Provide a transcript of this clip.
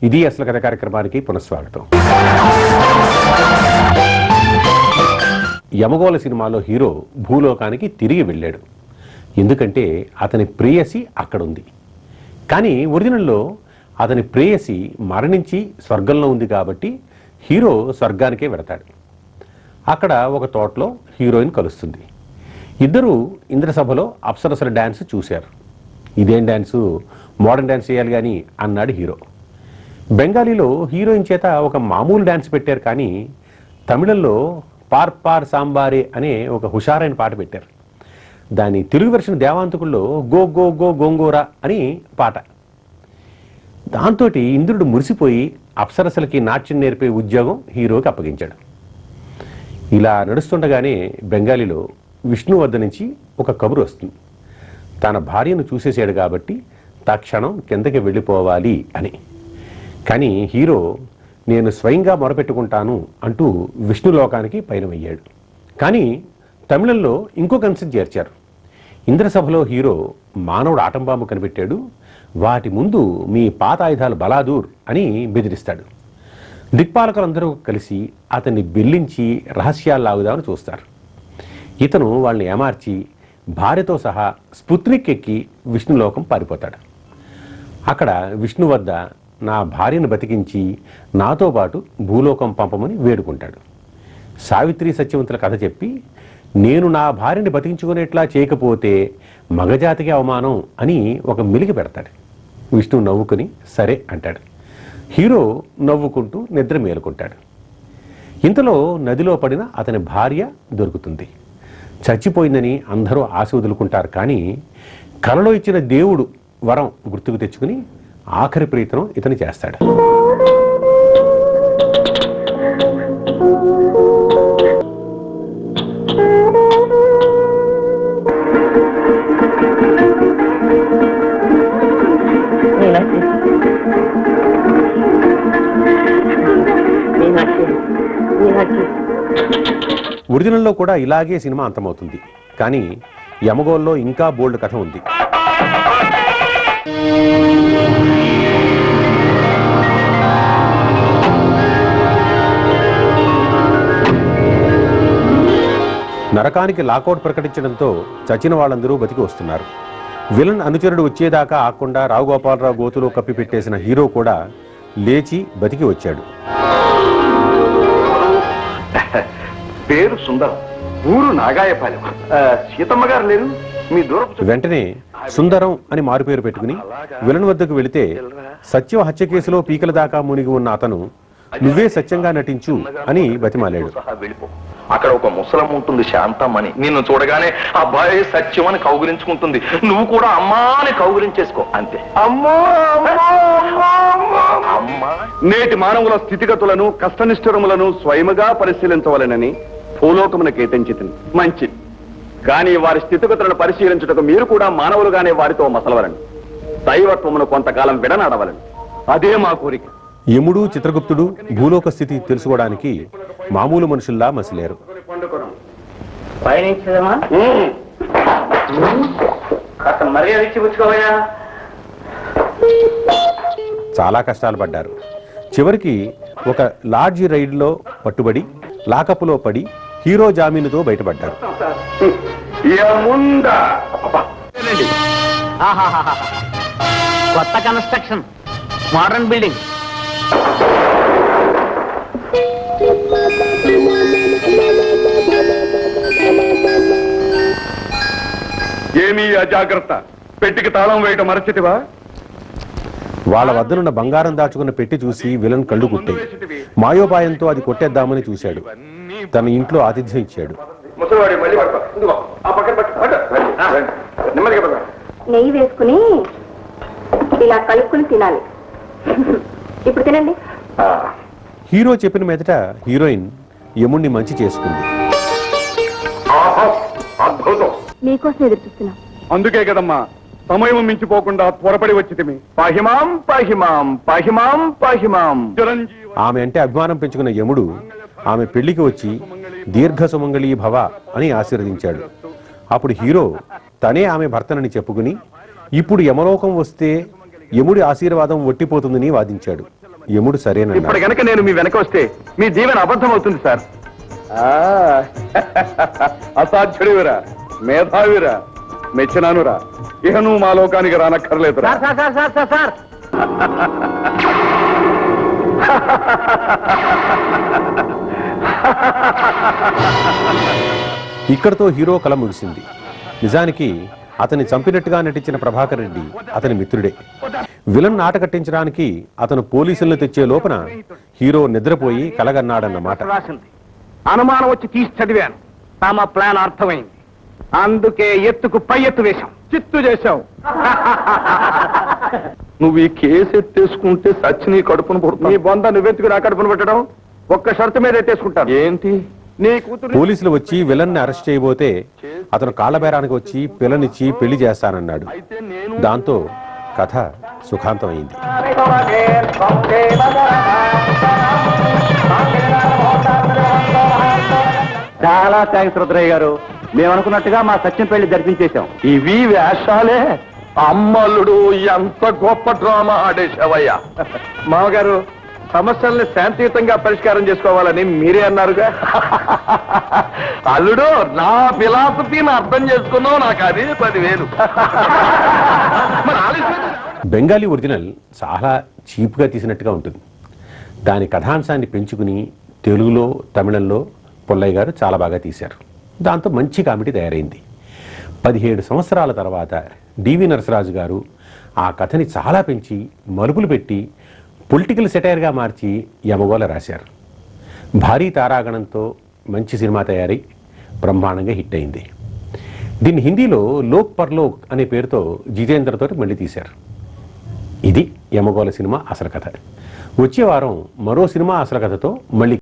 ఇది అసలు కథ కార్యక్రమానికి పునఃస్వాగతం. యమగోళ సినిమాలో హీరో భూలోకానికి తిరిగి వెళ్ళాడు. ఎందుకంటే అతని ప్రేయసి అక్కడుంది. కానీ ఒరిజినల్లో అతని ప్రేయసి మరణించి స్వర్గంలో ఉంది కాబట్టి హీరో స్వర్గానికే వెడతాడు. అక్కడ ఒక తోటలో హీరోయిన్ కలుస్తుంది. ఇద్దరు ఇంద్రసభలో అప్సరసల డ్యాన్స్ చూశారు. ఇదేం డ్యాన్సు, మోడర్న్ డ్యాన్స్ చేయాలి కానీ అన్నాడు హీరో. బెంగాలీలో హీరోయిన్ చేత ఒక మామూలు డ్యాన్స్ పెట్టారు, కానీ తమిళంలో పార్ పార్ సాంబారే అనే ఒక హుషారైన పాట పెట్టారు. దాని తెలుగు వెర్షన్ దేవాంతకుల్లో గో గో గో గోంగూర అని పాట. దాంతో ఇంద్రుడు మురిసిపోయి అప్సరసలకి నాట్యం నేర్పే ఉద్యోగం హీరోకి అప్పగించాడు. ఇలా నడుస్తుండగానే బెంగాలీలో విష్ణు వద్ద నుంచి ఒక కబురు వస్తుంది. తన భార్యను చూసేసాడు కాబట్టి తక్షణం కిందకి వెళ్ళిపోవాలి అని. కానీ హీరో నేను స్వయంగా మొరపెట్టుకుంటాను అంటూ విష్ణులోకానికి పయనమయ్యాడు. కానీ తమిళంలో ఇంకొక అంశం చేర్చారు. ఇంద్రసభలో హీరో మానవుడు ఆటంబాంబు కనిపెట్టాడు, వాటి ముందు మీ పాత ఆయుధాలు బలాదూర్ అని బెదిరిస్తాడు. దిక్పాలకులందరూ కలిసి అతన్ని బెల్లించి రహస్యాలు లాగుదామని చూస్తారు. ఇతను వాళ్ళని ఏమార్చి భార్యతో సహా స్పుత్నిక్ ఎక్కి విష్ణులోకం పారిపోతాడు. అక్కడ విష్ణు వద్ద నా భార్యను బతికించి నాతో పాటు భూలోకం పంపమని వేడుకుంటాడు. సావిత్రి సత్యవంతుల కథ చెప్పి నేను నా భార్యని బతికించుకునేట్లా చేయకపోతే మగజాతికి అవమానం అని ఒక మెలికి పెడతాడు. విష్ణు నవ్వుకుని సరే అంటాడు. హీరో నవ్వుకుంటూ నిద్ర మేలుకుంటాడు. ఇంతలో నదిలో పడిన అతని భార్య దొరుకుతుంది. చచ్చిపోయిందని అందరూ ఆశ వదులుకుంటారు, కానీ కలలో ఇచ్చిన దేవుడు వరం గుర్తుకు తెచ్చుకుని ఆఖరి ప్రయత్నం ఇతను చేస్తాడు. ఒరిజినల్లో కూడా ఇలాగే సినిమా అంతమవుతుంది. కానీ యమగోల్లో ఇంకా బోల్డ్ కథ ఉంది. నరకానికి లాకౌట్ ప్రకటించడంతో చచ్చిన వాళ్ళందరూ బతికి వస్తున్నారు. విలన్ అనుచరుడు వచ్చేదాకా ఆకుండా రావు గోపాలరావు గోతులో కప్పిపెట్టేసిన హీరో కూడా లేచి బతికి వచ్చాడు. పేరు సుందరం, ఊరు నాగాయపాలెం. సీతమ్మ గారు లేరు మీ దూరపు. వెంటనే సుందరం అని మారుపేరు పెట్టుకుని విలన్ వద్దకు వెళితే సత్యం హత్య కేసులో పీకల దాకా మునిగి ఉన్న అతను నువ్వే సత్యంగా నటించు అని బతిమాలాడు. అక్కడ ఒక ముసలం ఉంటుంది శాంతమ్మని, నిన్ను చూడగానే అబ్బాయి సత్యం అని కౌగిలించుకుంటుంది. నువ్వు కూడా అమ్మా అని కౌగిలించేసుకో అంతే. నేటి మానవుల స్థితిగతులను కష్టనిష్ఠురములను స్వయముగా పరిశీలించవలెనని భూలోకమున కేటించితిని. మంచిది, కానీ వారి స్థితిగతులను పరిశీలించుటకు మీరు కూడా మానవులుగానే వారితో మసలవలను, దైవత్వమును కొంతకాలం విడనాడవలను. అదే మా కోరిక. యముడు చిత్రగుప్తుడు భూలోక స్థితి తెలుసుకోవడానికి మామూలు మనుషుల్లా మసిలేరు. చాలా కష్టాలు పడ్డారు. చివరికి ఒక లాడ్జి రైడ్లో పట్టుబడి లాకప్లో పడి హీరో జామీనుతో బయటపడ్డారు. కొత్త కన్స్ట్రక్షన్, మోడర్న్ బిల్డింగ్. ఏమీ అజాగ్రత్త, పెట్టికి తాళం వేయటం మరచితివా? వాళ్ళ వద్దనున్న బంగారం దాచుకున్న పెట్టి చూసి విలన్ కళ్ళు కుట్టాయి. మాయోపాయంతో అది కొట్టేద్దామని చూశాడు. తన ఇంట్లో ఆతిథ్యం ఇచ్చాడు. నెయ్యి వేసుకుని ఇలా కలుపుకుని తినాలి. ఇప్పుడు తినండి. హీరో చెప్పిన మీదట హీరోయిన్ యముణ్ణి మంచి చేసుకుంది. మీకోసం ఎదురు చూస్తున్నా. అందుకే కదమ్మా సమయం మించిపోకుండా త్వరపడి వచ్చితిమి. పాహిమాం పాహిమాం పాహిమాం పాహిమాం. ఆమె అంటే అభిమానం పెంచుకున్న యముడు ఆమె పెళ్లికి వచ్చి దీర్ఘ సుమంగళీ భవ అని ఆశీర్వదించాడు. అప్పుడు హీరో తనే ఆమె భర్తనని చెప్పుకుని ఇప్పుడు యమలోకం వస్తే యముడి ఆశీర్వాదం ఒట్టిపోతుందని వాదించాడు. యముడు సరేనన్నాడు. ఇప్పుడు గనక నేను మీ వెనక వస్తే మీ దీవెన అబద్ధం అవుతుంది సార్. అసాధ్యుడివిరా, మేధావిరా, మెచ్చినానురా. ఇక నువ్వు మా లోకానికి రానక్కర్లేదురా. Sir sir sir sir sir ఇక్కడతో హీరో కళ ముగిసింది. నిజానికి అతన్ని చంపినట్టుగా నటించిన ప్రభాకర్ రెడ్డి అతని మిత్రుడే. విలన్ ఆట కట్టించడానికి అతను పోలీసులను తెచ్చే లోపల హీరో నిద్రపోయి కలగన్నాడన్నమాట. రాసింది అనుమానం వచ్చి తీసి చదివాను. తమ ప్లాన్ అర్థమైంది. అందుకే ఎత్తుకు పై ఎత్తు వేశాం. చిత్తు చేశావు. నువ్వు ఈ కేసు ఎత్తేసుకుంటే సచ్చి నీ కడుపును నీ పుడుతుంది. బొంద నువ్వెత్తుకు నా కడుపును పెట్టడం ఒక్క షరతు మీద ఎత్తేసుకుంటాను. ఏంటి? నీ కూతురు పోలీసులు వచ్చి విలన్ని అరెస్ట్ చేయబోతే అతను కాళ్ళబేరానికి వచ్చి పిల్లనిచ్చి పెళ్లి చేస్తానన్నాడు. అయితే నేను దాంతో కథ సుఖాంతమైంది. చాలా థ్యాంక్స్ రుద్రయ్య గారు. మేము అనుకున్నట్టుగా మా సత్యం పెళ్లి జరిపించేశాం. ఇవి వేషాలే. అమ్మల్లుడు ఎంత గొప్ప డ్రామా ఆడేశావయ్యా. మామగారు సమస్యల్ని శాంతియుతంగా పరిష్కారం చేసుకోవాలని మీరే అన్నారుగా. అల్లుడు, నా ఫిలాసఫీని అర్థం చేసుకున్నావు. నాకు అది 10,000. మరి ఆలస్యం బెంగాలీ ఒరిజినల్ చాలా చీప్గా తీసినట్టుగా ఉంటుంది. దాని కథాంశాన్ని పెంచుకుని తెలుగులో తమిళంలో పుల్లయ్య గారు చాలా బాగా తీశారు. దాంతో మంచి కామెడీ తయారైంది. 17 సంవత్సరాల తర్వాత డివి నరసరాజు గారు ఆ కథని చాలా పెంచి మలుపులు పెట్టి పొలిటికల్ సెటైర్గా మార్చి యమగోళ రాశారు. భారీ తారాగణంతో మంచి సినిమా తయారై బ్రహ్మాండంగా హిట్ అయింది. దీన్ని హిందీలో లోక్ పర్లోక్ అనే పేరుతో జితేంద్రతో మళ్ళీ తీశారు. ఇది యమగోళ సినిమా అసలు కథ. వచ్చే వారం మరో సినిమా అసలు కథతో మళ్ళీ